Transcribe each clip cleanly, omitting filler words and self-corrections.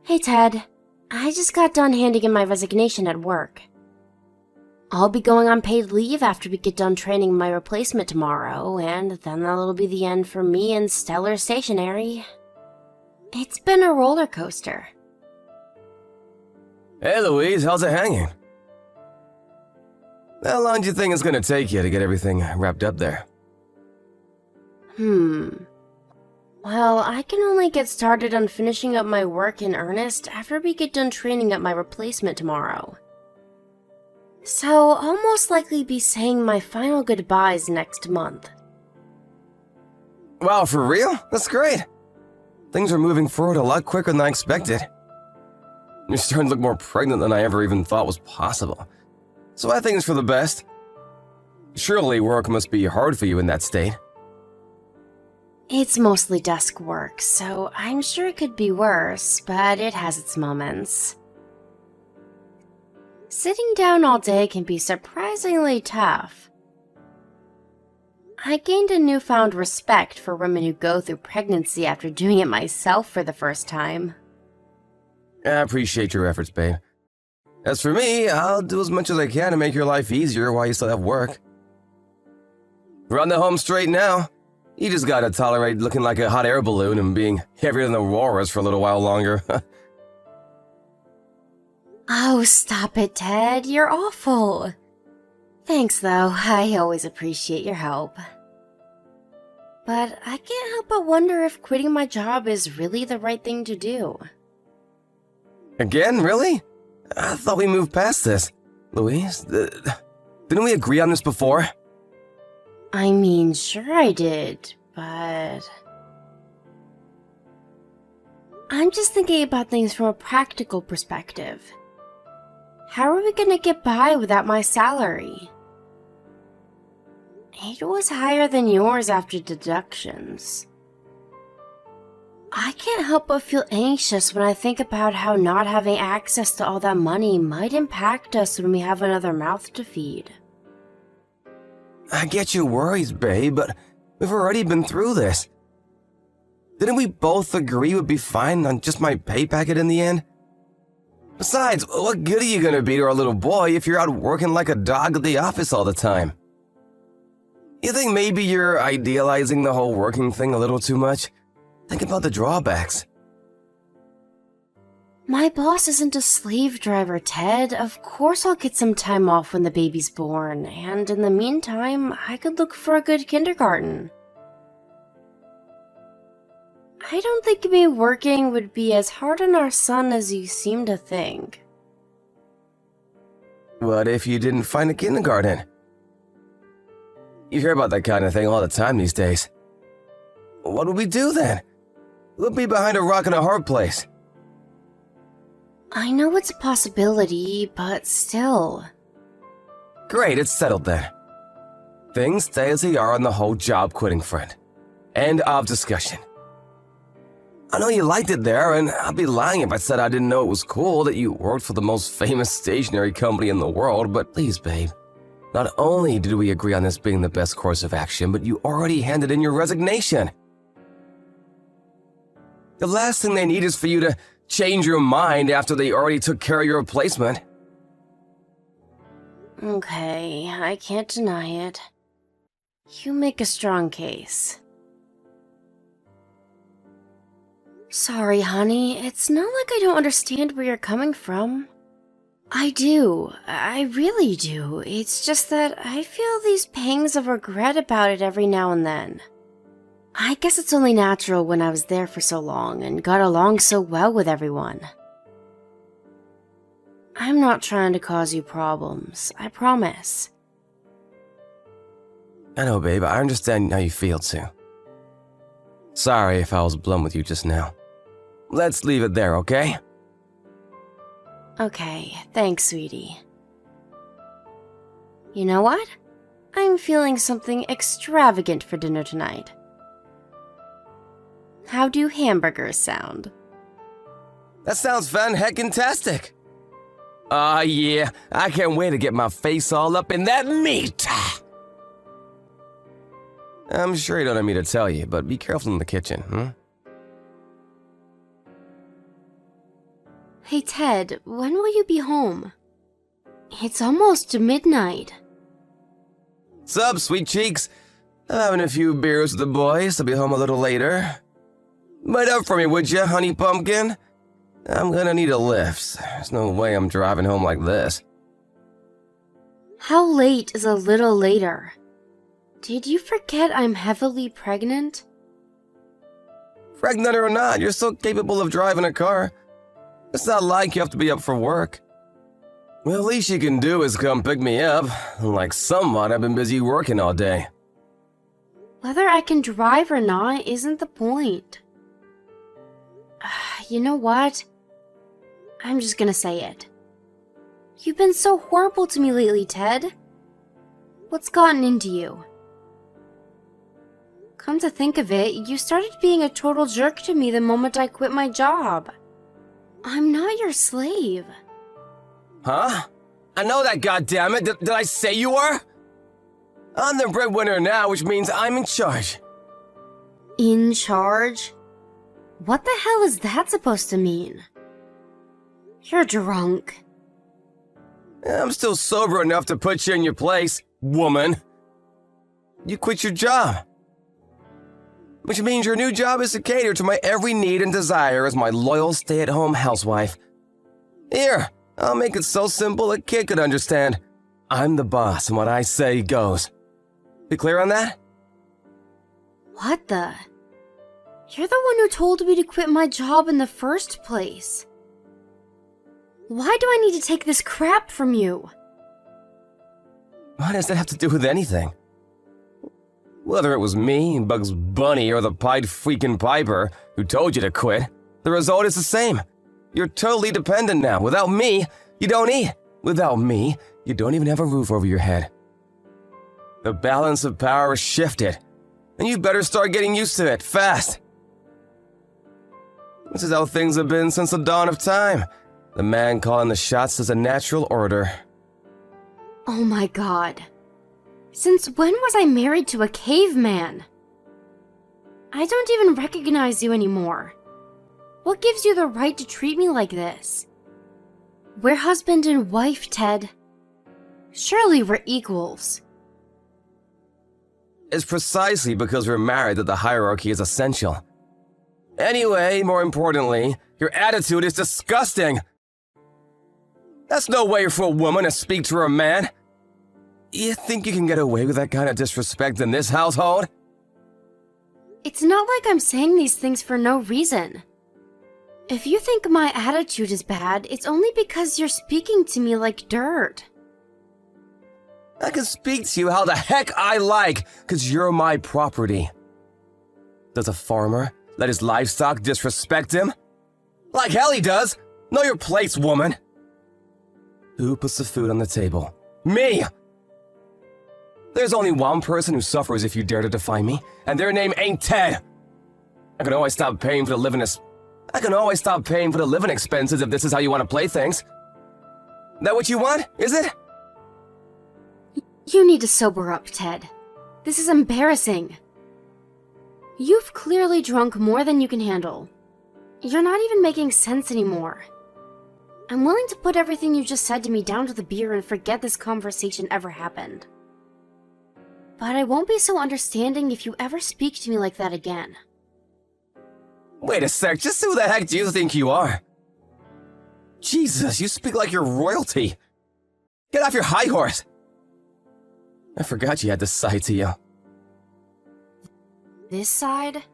Hey Ted, I just got done handing in my resignation at work. I'll be going on paid leave after we get done training my replacement tomorrow, and then that'll be the end for me and Stellar Stationery. It's been a roller coaster. Hey Louise, how's it hanging? How long do you think it's gonna take you to get everything wrapped up there? Well, I can only get started on finishing up my work in earnest after we get done training up my replacement tomorrow. So I'll most likely be saying my final goodbyes next month. Wow, for real? That's great. Things are moving forward a lot quicker than I expected. You're starting to look more pregnant than I ever even thought was possible. So I think it's for the best. Surely work must be hard for you in that state. It's mostly desk work, so I'm sure it could be worse, but it has its moments. Sitting down all day can be surprisingly tough. I gained a newfound respect for women who go through pregnancy after doing it myself for the first time. I appreciate your efforts, babe. As for me, I'll do as much as I can to make your life easier while you still have work. Run the home straight now. You just gotta tolerate looking like a hot air balloon and being heavier than Aurora's for a little while longer. Oh, stop it, Ted. You're awful. Thanks, though. I always appreciate your help. But I can't help but wonder if quitting my job is really the right thing to do. Again, really? I thought we moved past this. Louise, didn't we agree on this before? I mean, sure I did, but... I'm just thinking about things from a practical perspective. How are we gonna get by without my salary? It was higher than yours after deductions. I can't help but feel anxious when I think about how not having access to all that money might impact us when we have another mouth to feed. I get your worries, babe, but we've already been through this. Didn't we both agree we'd be fine on just my pay packet in the end? Besides, what good are you gonna be to our little boy if you're out working like a dog at the office all the time? You think maybe you're idealizing the whole working thing a little too much? Think about the drawbacks. My boss isn't a slave driver, Ted. Of course I'll get some time off when the baby's born, and in the meantime, I could look for a good kindergarten. I don't think me working would be as hard on our son as you seem to think. What if you didn't find a kindergarten? You hear about that kind of thing all the time these days. What would we do then? We'll be behind a rock and a hard place. I know it's a possibility, but still. Great, it's settled then. Things stay as they are on the whole job quitting front. End of discussion. I know you liked it there, and I'd be lying if I said I didn't know it was cool that you worked for the most famous stationery company in the world, but please, babe. Not only did we agree on this being the best course of action, but you already handed in your resignation. The last thing they need is for you to change your mind after they already took care of your replacement. Okay, I can't deny it. You make a strong case. Sorry, honey, it's not like I don't understand where you're coming from. I do. I really do. It's just that I feel these pangs of regret about it every now and then. I guess it's only natural when I was there for so long and got along so well with everyone. I'm not trying to cause you problems, I promise. I know, babe. I understand how you feel, too. Sorry if I was blunt with you just now. Let's leave it there, okay? Okay, thanks, sweetie. You know what? I'm feeling something extravagant for dinner tonight. How do hamburgers sound? That sounds fan-heckin-tastic. Yeah, I can't wait to get my face all up in that meat. I'm sure you don't need me to tell you, but be careful in the kitchen, Hey Ted, when will you be home? It's almost midnight. Sup, sweet cheeks? I'm having a few beers with the boys. I'll be home a little later. Wait up for me, would ya, honey pumpkin? I'm gonna need a lift. There's no way I'm driving home like this. How late is a little later? Did you forget I'm heavily pregnant? Pregnant or not, you're still capable of driving a car. It's not like you have to be up for work. Well, the least you can do is come pick me up. Like someone, I've been busy working all day. Whether I can drive or not isn't the point. You know what? I'm just gonna say it. You've been so horrible to me lately, Ted. What's gotten into you? Come to think of it, you started being a total jerk to me the moment I quit my job. I'm not your slave. Huh? I know that, goddammit. Did I say you were? I'm the breadwinner now, which means I'm in charge. In charge? What the hell is that supposed to mean? You're drunk. I'm still sober enough to put you in your place, woman. You quit your job. Which means your new job is to cater to my every need and desire as my loyal stay-at-home housewife. Here, I'll make it so simple a kid could understand. I'm the boss and what I say goes. You clear on that? What the? You're the one who told me to quit my job in the first place. Why do I need to take this crap from you? What does that have to do with anything? Whether it was me, Bugs Bunny, or the Pied Freaking Piper who told you to quit, the result is the same. You're totally dependent now. Without me, you don't eat. Without me, you don't even have a roof over your head. The balance of power has shifted, and you better start getting used to it, fast. This is how things have been since the dawn of time. The man calling the shots is a natural order. Oh my god. Since when was I married to a caveman? I don't even recognize you anymore. What gives you the right to treat me like this? We're husband and wife, Ted. Surely we're equals. It's precisely because we're married that the hierarchy is essential. Anyway, more importantly, your attitude is disgusting. That's no way for a woman to speak to her man. You think you can get away with that kind of disrespect in this household? It's not like I'm saying these things for no reason. If you think my attitude is bad, it's only because you're speaking to me like dirt. I can speak to you how the heck I like, because you're my property. Does a farmer let his livestock disrespect him? Like hell he does! Know your place, woman! Who puts the food on the table? Me! There's only one person who suffers if you dare to defy me, and their name ain't Ted! I can always stop paying for the living expenses if this is how you want to play things. That what you want, is it? You need to sober up, Ted. This is embarrassing. You've clearly drunk more than you can handle. You're not even making sense anymore. I'm willing to put everything you just said to me down to the beer and forget this conversation ever happened. But I won't be so understanding if you ever speak to me like that again. Wait a sec, just who the heck do you think you are? Jesus, you speak like you're royalty. Get off your high horse. I forgot you had this side to you. This side?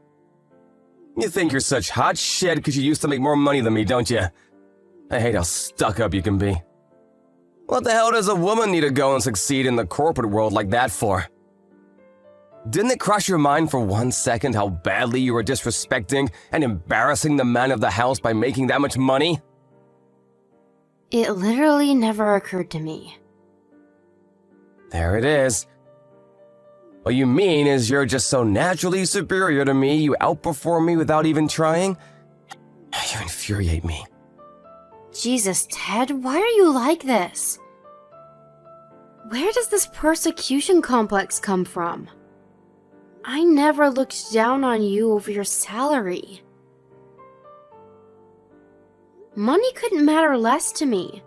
You think you're such hot shit because you used to make more money than me, don't you? I hate how stuck up you can be. What the hell does a woman need to go and succeed in the corporate world like that for? Didn't it cross your mind for 1 second how badly you were disrespecting and embarrassing the man of the house by making that much money? It literally never occurred to me. There it is. What you mean is you're just so naturally superior to me, you outperform me without even trying? You infuriate me. Jesus, Ted, why are you like this? Where does this persecution complex come from? I never looked down on you over your salary. Money couldn't matter less to me.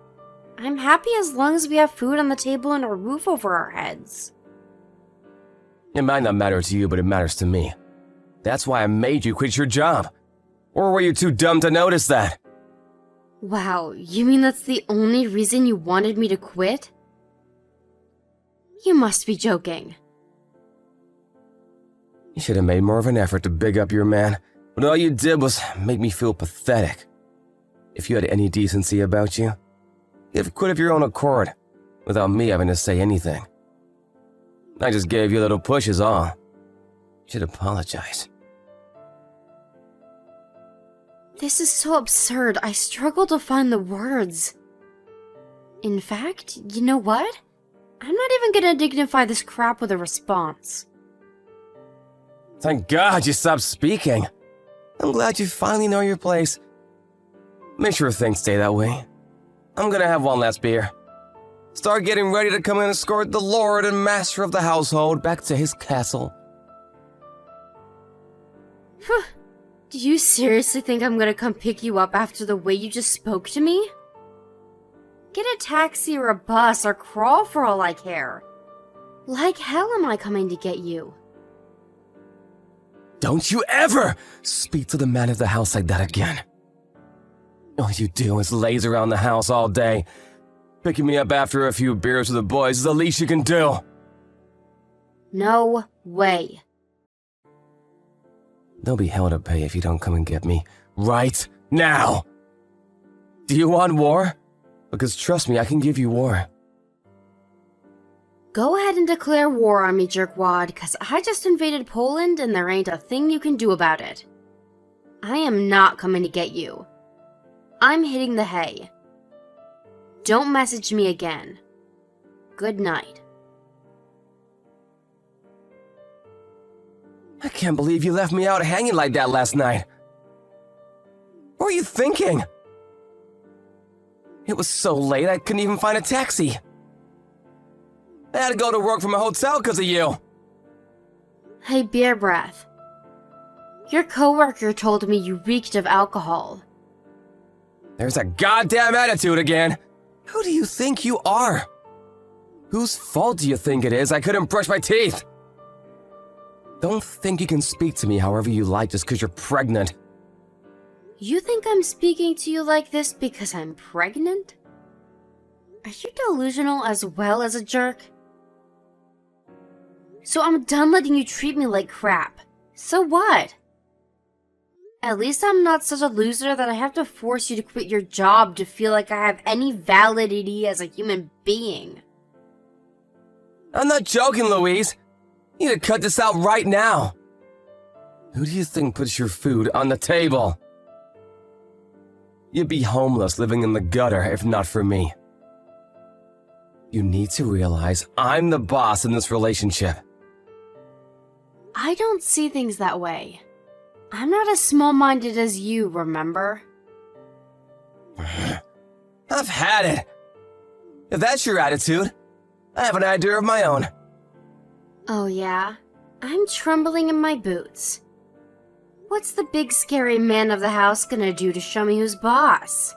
I'm happy as long as we have food on the table and a roof over our heads. It might not matter to you, but it matters to me. That's why I made you quit your job. Or were you too dumb to notice that? Wow, you mean that's the only reason you wanted me to quit? You must be joking. You should have made more of an effort to big up your man, but all you did was make me feel pathetic. If you had any decency about you, you'd have quit of your own accord, without me having to say anything. I just gave you a little push is all. You should apologize. This is so absurd, I struggle to find the words. In fact, you know what? I'm not even gonna dignify this crap with a response. Thank God you stopped speaking. I'm glad you finally know your place. Make sure things stay that way. I'm gonna have one last beer. Start getting ready to come and escort the lord and master of the household back to his castle. Do you seriously think I'm gonna come pick you up after the way you just spoke to me? Get a taxi or a bus or crawl for all I care. Like hell am I coming to get you? Don't you ever speak to the man of the house like that again. All you do is laze around the house all day. Picking me up after a few beers with the boys is the least you can do. No way. There'll be hell to pay if you don't come and get me right now. Do you want war? Because trust me, I can give you war. Go ahead and declare war on me, jerkwad, cause I just invaded Poland and there ain't a thing you can do about it. I am not coming to get you. I'm hitting the hay. Don't message me again. Good night. I can't believe you left me out hanging like that last night. What were you thinking? It was so late I couldn't even find a taxi. I had to go to work from a hotel because of you. Hey, Beer Breath. Your coworker told me you reeked of alcohol. There's a goddamn attitude again. Who do you think you are? Whose fault do you think it is I couldn't brush my teeth? Don't think you can speak to me however you like just because you're pregnant. You think I'm speaking to you like this because I'm pregnant? Are you delusional as well as a jerk? So I'm done letting you treat me like crap. So what? At least I'm not such a loser that I have to force you to quit your job to feel like I have any validity as a human being. I'm not joking, Louise. You need to cut this out right now. Who do you think puts your food on the table? You'd be homeless living in the gutter if not for me. You need to realize I'm the boss in this relationship. I don't see things that way. I'm not as small-minded as you, remember? I've had it. If that's your attitude, I have an idea of my own. Oh yeah? I'm trembling in my boots. What's the big scary man of the house gonna do to show me who's boss?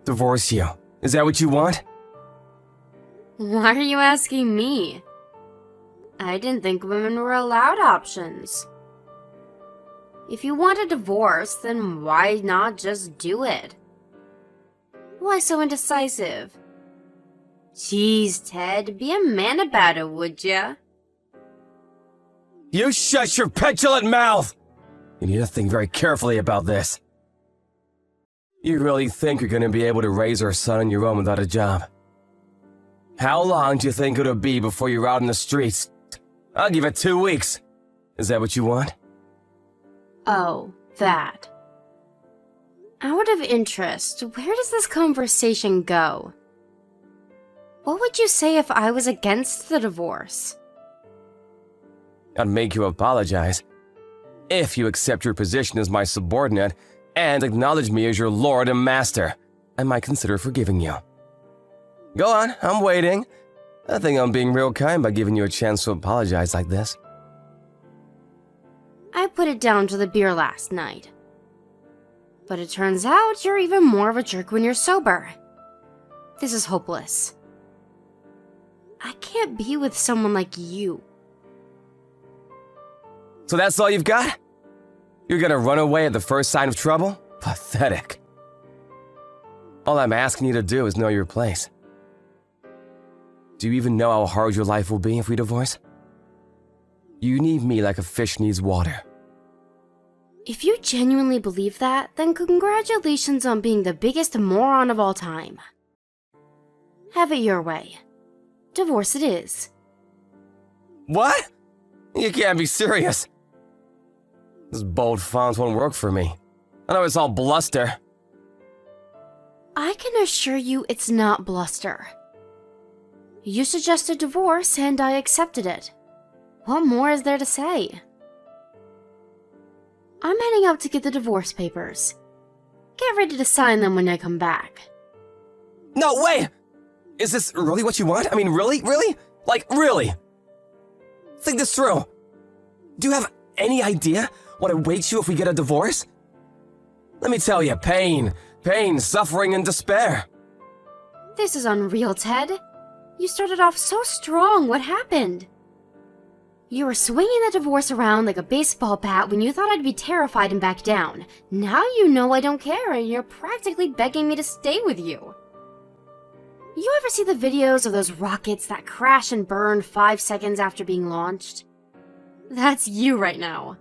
Divorce you. Is that what you want? Why are you asking me? I didn't think women were allowed options. If you want a divorce, then why not just do it? Why so indecisive? Jeez, Ted, be a man about it, would ya? You shut your petulant mouth! You need to think very carefully about this. You really think you're going to be able to raise our son on your own without a job? How long do you think it'll be before you're out in the streets? I'll give it 2 weeks. Is that what you want? Oh, that. Out of interest, where does this conversation go? What would you say if I was against the divorce? I'd make you apologize. If you accept your position as my subordinate and acknowledge me as your lord and master, I might consider forgiving you. Go on, I'm waiting. I think I'm being real kind by giving you a chance to apologize like this. I put it down to the beer last night. But it turns out you're even more of a jerk when you're sober. This is hopeless. I can't be with someone like you. So that's all you've got? You're gonna run away at the first sign of trouble? Pathetic. All I'm asking you to do is know your place. Do you even know how hard your life will be if we divorce? You need me like a fish needs water. If you genuinely believe that, then congratulations on being the biggest moron of all time. Have it your way. Divorce it is. What? You can't be serious. This bold font won't work for me. I know it's all bluster. I can assure you it's not bluster. You suggested divorce and I accepted it. What more is there to say? I'm heading out to get the divorce papers. Get ready to sign them when I come back. No, wait! Is this really what you want? I mean, really? Really? Like, really? Think this through. Do you have any idea what awaits you if we get a divorce? Let me tell you, pain, suffering, and despair. This is unreal, Ted. You started off so strong. What happened? You were swinging the divorce around like a baseball bat when you thought I'd be terrified and back down. Now you know I don't care and you're practically begging me to stay with you. You ever see the videos of those rockets that crash and burn 5 seconds after being launched? That's you right now.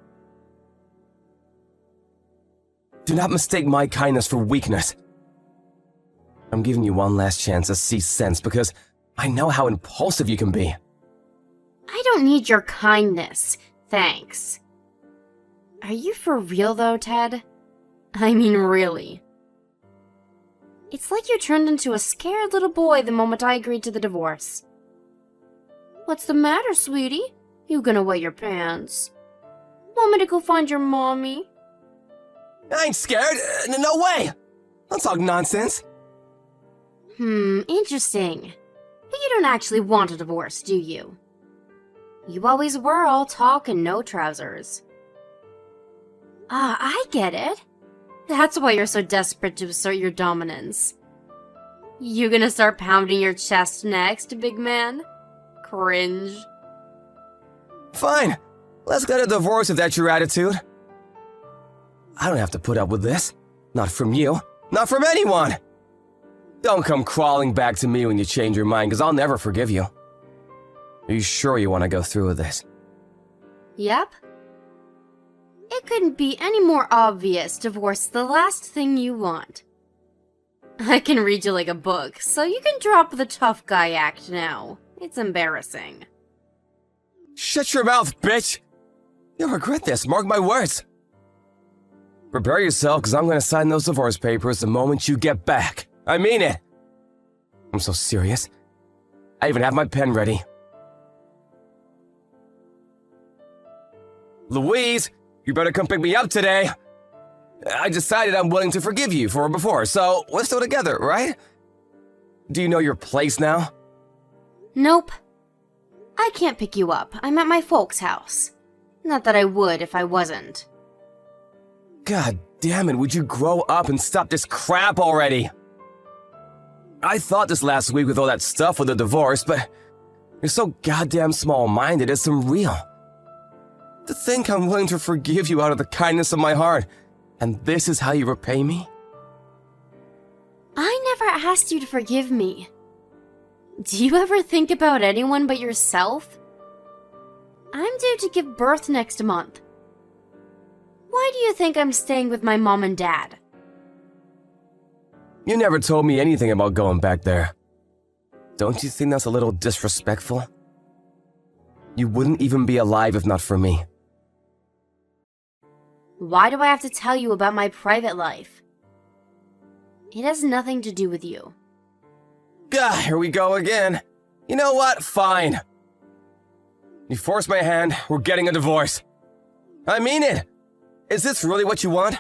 Do not mistake my kindness for weakness. I'm giving you one last chance to see sense because I know how impulsive you can be. I don't need your kindness, thanks. Are you for real though, Ted? I mean, really. It's like you turned into a scared little boy the moment I agreed to the divorce. What's the matter, sweetie? You gonna wet your pants? Want me to go find your mommy? I ain't scared. No way. Don't talk nonsense. Interesting. But you don't actually want a divorce, do you? You always were all talk and no trousers. Ah, I get it. That's why you're so desperate to assert your dominance. You gonna start pounding your chest next, big man? Cringe. Fine. Let's get a divorce if that's your attitude. I don't have to put up with this. Not from you. Not from anyone. Don't come crawling back to me when you change your mind, because I'll never forgive you. Are you sure you want to go through with this? Yep. It couldn't be any more obvious divorce is the last thing you want. I can read you like a book, so you can drop the tough guy act now. It's embarrassing. Shut your mouth, bitch! You'll regret this, mark my words. Prepare yourself, because I'm going to sign those divorce papers the moment you get back. I mean it. I'm so serious. I even have my pen ready. Louise, you better come pick me up today. I decided I'm willing to forgive you for before, so let's do it together, right? Do you know your place now? Nope. I can't pick you up. I'm at my folks' house. Not that I would if I wasn't. God damn it, would you grow up and stop this crap already? I thought this last week with all that stuff with the divorce, but you're so goddamn small-minded, it's unreal. To think I'm willing to forgive you out of the kindness of my heart, and this is how you repay me? I never asked you to forgive me. Do you ever think about anyone but yourself? I'm due to give birth next month. Why do you think I'm staying with my mom and dad? You never told me anything about going back there. Don't you think that's a little disrespectful? You wouldn't even be alive if not for me. Why do I have to tell you about my private life? It has nothing to do with you. Gah, here we go again. You know what? Fine. You forced my hand, we're getting a divorce. I mean it. Is this really what you want?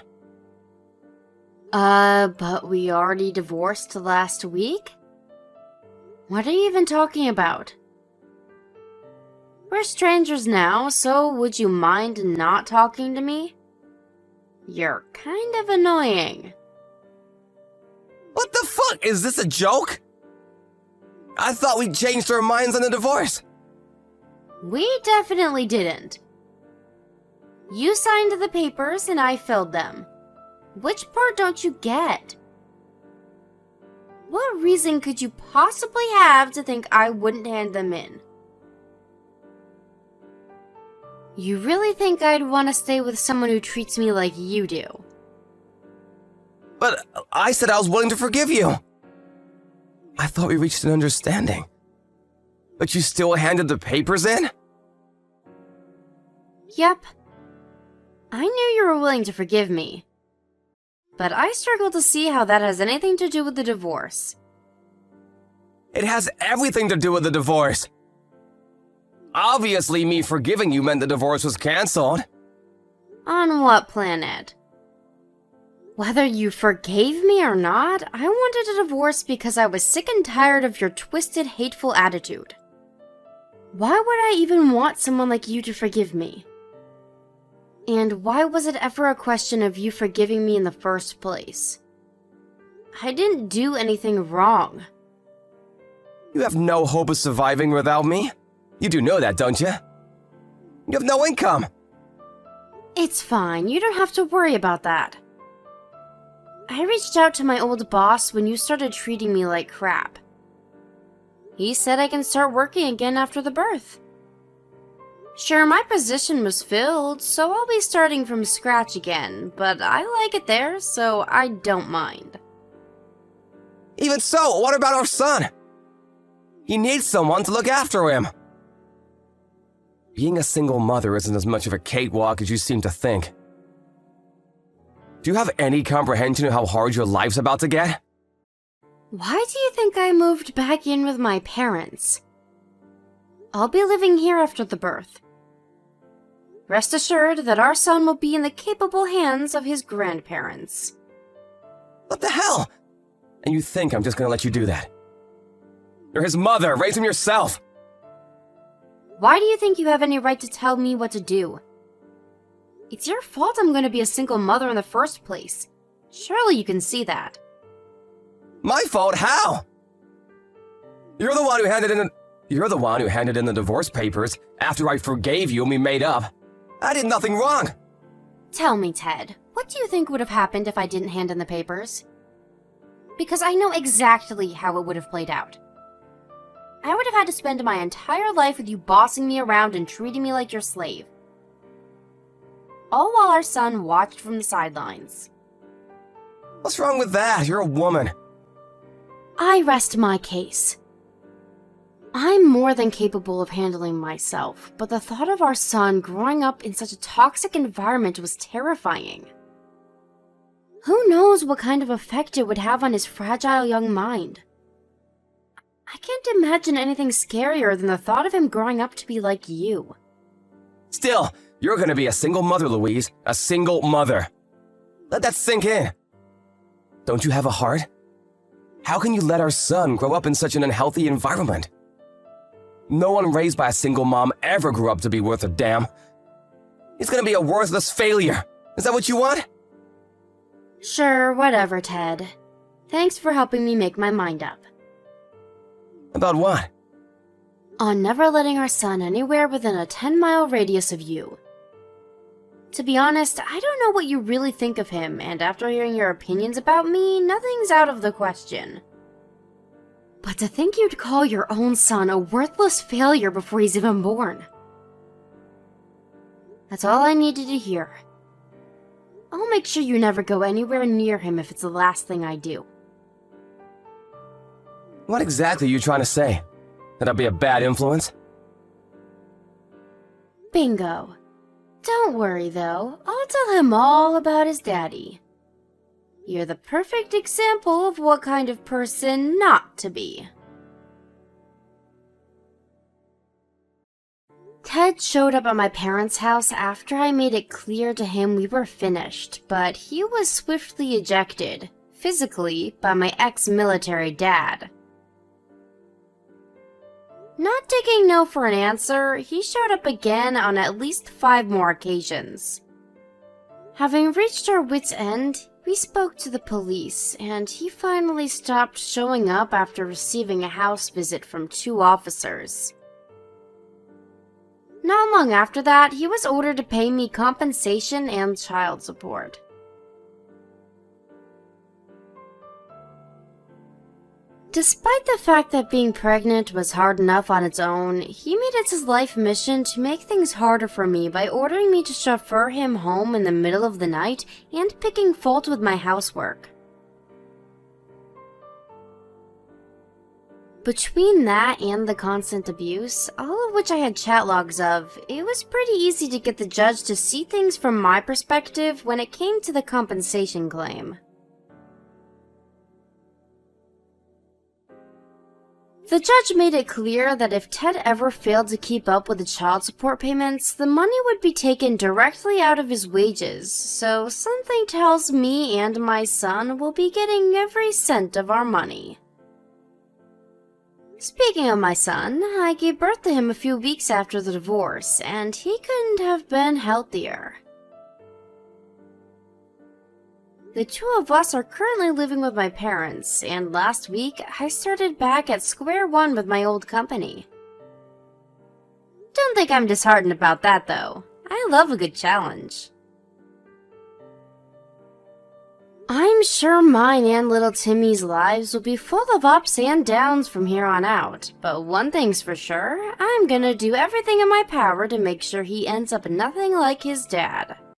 But we already divorced last week? What are you even talking about? We're strangers now, so would you mind not talking to me? You're kind of annoying. What the fuck? Is this a joke? I thought we changed our minds on the divorce. We definitely didn't. You signed the papers and I filled them. Which part don't you get? What reason could you possibly have to think I wouldn't hand them in? You really think I'd want to stay with someone who treats me like you do? But I said I was willing to forgive you. I thought we reached an understanding. But you still handed the papers in? Yep. I knew you were willing to forgive me. But I struggle to see how that has anything to do with the divorce. It has everything to do with the divorce. Obviously, me forgiving you meant the divorce was canceled. On what planet? Whether you forgave me or not, I wanted a divorce because I was sick and tired of your twisted, hateful attitude. Why would I even want someone like you to forgive me? And why was it ever a question of you forgiving me in the first place? I didn't do anything wrong. You have no hope of surviving without me. You do know that, don't you? You have no income. It's fine, you don't have to worry about that. I reached out to my old boss when you started treating me like crap. He said I can start working again after the birth. Sure, my position was filled, so I'll be starting from scratch again, but I like it there, so I don't mind. Even so, what about our son? He needs someone to look after him. Being a single mother isn't as much of a cakewalk as you seem to think. Do you have any comprehension of how hard your life's about to get? Why do you think I moved back in with my parents? I'll be living here after the birth. Rest assured that our son will be in the capable hands of his grandparents. What the hell? And you think I'm just gonna let you do that? You're his mother, raise him yourself! Why do you think you have any right to tell me what to do? It's your fault I'm going to be a single mother in the first place. Surely you can see that. My fault? How? You're the one who handed in the divorce papers after I forgave you and we made up. I did nothing wrong. Tell me, Ted, what do you think would have happened if I didn't hand in the papers? Because I know exactly how it would have played out. I would have had to spend my entire life with you bossing me around and treating me like your slave. All while our son watched from the sidelines. What's wrong with that? You're a woman. I rest my case. I'm more than capable of handling myself, but the thought of our son growing up in such a toxic environment was terrifying. Who knows what kind of effect it would have on his fragile young mind? I can't imagine anything scarier than the thought of him growing up to be like you. Still, you're gonna be a single mother, Louise. A single mother. Let that sink in. Don't you have a heart? How can you let our son grow up in such an unhealthy environment? No one raised by a single mom ever grew up to be worth a damn. He's gonna be a worthless failure. Is that what you want? Sure, whatever, Ted. Thanks for helping me make my mind up. About what? On never letting our son anywhere within a 10-mile radius of you. To be honest, I don't know what you really think of him, and after hearing your opinions about me, nothing's out of the question. But to think you'd call your own son a worthless failure before he's even born. That's all I needed to hear. I'll make sure you never go anywhere near him if it's the last thing I do. What exactly are you trying to say? That I'd be a bad influence? Bingo. Don't worry, though. I'll tell him all about his daddy. You're the perfect example of what kind of person not to be. Ted showed up at my parents' house after I made it clear to him we were finished, but he was swiftly ejected, physically, by my ex-military dad. Not taking no for an answer, he showed up again on at least 5 more occasions. Having reached our wits' end, we spoke to the police, and he finally stopped showing up after receiving a house visit from 2 officers. Not long after that, he was ordered to pay me compensation and child support. Despite the fact that being pregnant was hard enough on its own, he made it his life mission to make things harder for me by ordering me to chauffeur him home in the middle of the night and picking fault with my housework. Between that and the constant abuse, all of which I had chat logs of, it was pretty easy to get the judge to see things from my perspective when it came to the compensation claim. The judge made it clear that if Ted ever failed to keep up with the child support payments, the money would be taken directly out of his wages, so something tells me and my son will be getting every cent of our money. Speaking of my son, I gave birth to him a few weeks after the divorce, and he couldn't have been healthier. The 2 of us are currently living with my parents, and last week I started back at square one with my old company. Don't think I'm disheartened about that though. I love a good challenge. I'm sure mine and little Timmy's lives will be full of ups and downs from here on out, but one thing's for sure, I'm gonna do everything in my power to make sure he ends up nothing like his dad.